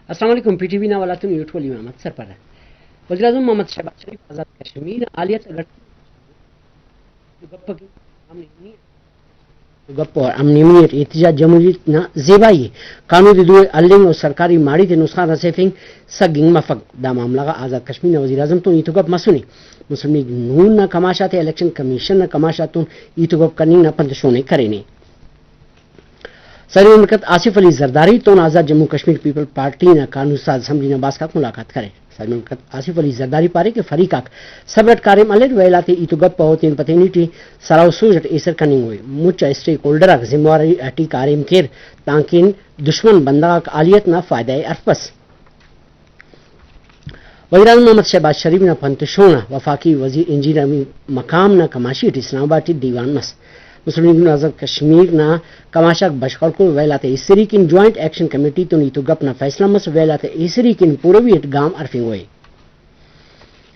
السلام علیکم P T V ناولاتن یوٹ ولی محمد سرپرہ وزیراعظم محمد شہباز شریف آزاد کشمیر عالیت گپ اور امنیت احتجاج جمہوریت نہ زیبائی قانون دو النگ اور سرکاری ماڑی کے نسخہ رسیفنگ سگنگ مفق دا معاملہ کا آزاد کشمیر وزیر اعظم تو ایتو گپ مسونی مسلم لیگ نون نہ کماشاتے الیکشن کمیشن نہ کماشاتون ایتو گپ کرنی نہ پنتشونے کرینے صدر مملکت آصف علی زرداری تو آزاد جموں کشمیر پیپل پارٹی نہ قانون ساز اسمبلی نے باس کا ملاقات کرے صدر مملکت آصف علی زرداری پارے کے فریقاک سبرٹ کارم الٹ ویلاتے ایتو گپ پہوتین پتینیٹی سراو سوجٹ ایسر کننگ ہوئے مچ اسٹیک ہولڈر ذمہواری اٹی کارم کیر تانکین دشمن بندہ آلیت نہ فائدہ ارپس وزیراعظم محمد شہباز شریف نہ پنتشونہ وفاقی وزیر انجینئر مقام نہ کماشی اسلام آباد دیوان مس مسلم لیگ آزاد کشمیر نہ کماشاک بشکل کو ویلاتے ایسری کن جوائنٹ ایکشن کمیٹی تو نیتو گپ نہ فیصلہ مس ویلاتے ایسری کن پوروی گام ارفنگ ہوئے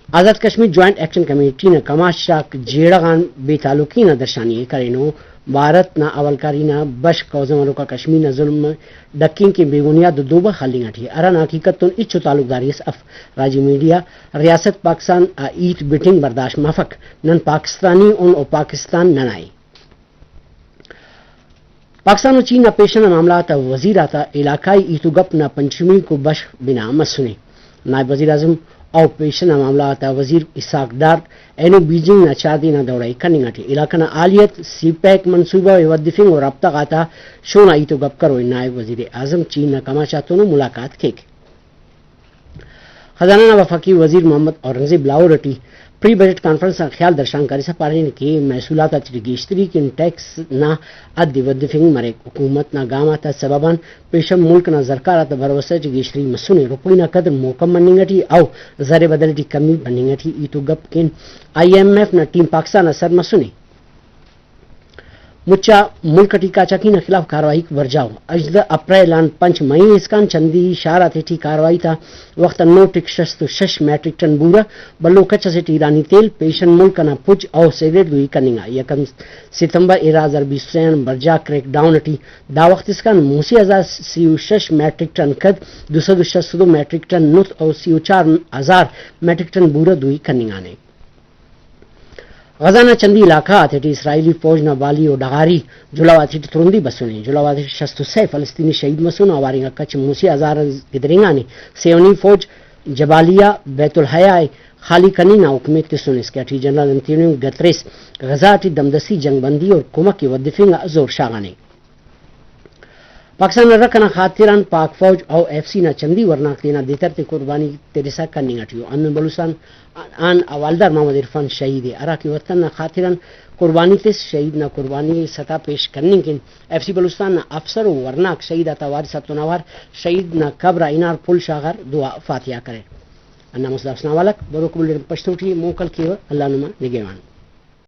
Azad Kashmir joint action committee نہ کماشاک جیڑغان بے تعلقی نہ درشانی کرینو بھارت نہ اولکاری نہ بش کوزمرو کا کشمیر نہ ظلم ڈکین کے بے بنیاد دوبہ خالی گٹھی ارن حقیقت تو اچھو تعلق داری اف راجی میڈیا ریاست پاکستان ایٹ بیٹنگ برداشت مافک نن پاکستانی ان او پاکستان نن آئی پاکستان و چین نہ پیشن معاملات وزیر آتا علاقائی ایتو گپ نہ پنچمی کو بش بنا مسنے نائب وزیر اعظم او پیشن معاملات وزیر اسحاق ڈار اینو بیجنگ نہ چادی نہ دوڑائی کرنی گٹھی علاقہ نہ آلیت سی پیک منصوبہ ودفنگ اور رابطہ آتا شونا ایتو گپ کرو نائب وزیر اعظم چین نہ کماشاتوں نے ملاقات کی خزانہ نہ وفاقی وزیر محمد اورنگزیب لاہور رٹی پری بجٹ کانفرنس کا خیال درشان کاری سپارے نے کہ محصولات گیشتری کن ٹیکس نہ ادی ودفنگ مرے حکومت نہ گامات سببان پیشم ملک نہ زرکارات بھروسہ گیشتری مسونے روپی نہ قدر موکم مننگٹی او زر بدلٹی کمی بننگٹی ایتو گپ کن آئی ایم ایف نہ ٹیم پاکستان اثر مسونے مچا ملک ٹی کاچا کی نہ خلاف کاروائی ورجاؤ اجد اپریل ان 5 مئی اسکان چندی اشارہ تھی کاروائی تھا وقت نو ٹکشست 6 میٹرک ٹن بورا بلو کچا سے ایرانی تیل پیشن ملک نہ پج او سیگریٹ گوئی کننگا یکم ستمبر 2023 برجا کریک ڈاؤن ٹی دا وقت اسکان موسی 36 میٹرک ٹن کد 262 میٹرک ٹن نت او 4,000 میٹرک ٹن بورا دوئی کننگا نے غزانہ چندی علاقہ تھے اسرائیلی فوج نہ والی اور ڈغاری جلاواتی ترندی بسونے جلاواتی شست سے فلسطینی شہید مسون آوارنگا کچ موسی ہزار گدرنگا نے سیونی فوج جبالیہ بیت الحیا خالی کنی نہ حکومت تسون اس کے اٹھی جنرل انتونیو گتریس غزہ ٹی دمدستی جنگ بندی اور کمک کی ودفنگ زور شاغانے پاکستان رکھنا خاطران پاک فوج او ایف سی نہ چندی ورناک دینا دیتر تے قربانی تیرسا کرنی گٹھیو ان بلوچستان ان والدار محمد عرفان شہید ارا کی وطن نہ خاطران قربانی تے شہید نہ قربانی سطح پیش کرنے کے ایف سی بلوچستان نہ افسر ورناک شہید اتا وارث تنوار شہید نہ قبر اینار پل شاغر دعا فاتحہ کرے انا مصطفی والک بروکل پشتوٹی موکل کیو اللہ نما نگہوان